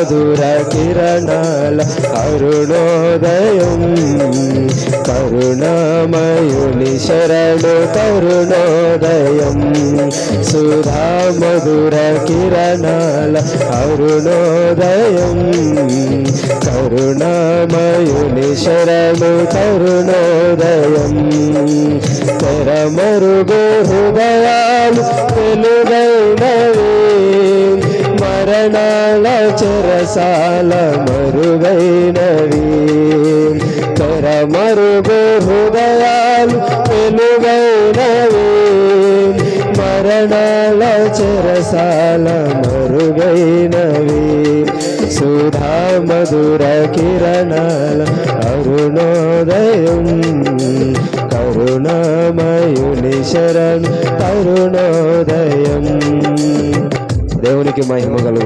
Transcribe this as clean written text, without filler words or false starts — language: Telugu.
మధుర కిరణాల అరుణోదయం, కరుణామయుని శరణు కరుణోదయం. సుధా మధుర కిరణాల అరుణోదయం, కరుణామయుని శరణు కరుణోదయం. తెరమరుగు హృదయాలు వెలుగైనవి, మరణాల చెరసాల మరుగైనవి. తెరమరుగు హృదయాలు వెలుగైనవి, మరణాల చెరసాల మరుగైనవి. సుధా మధుర కిరణాల అరుణోదయం, కరుణామయుని శరణు కరుణోదయం. దేవునికి మహిమ కలుగును.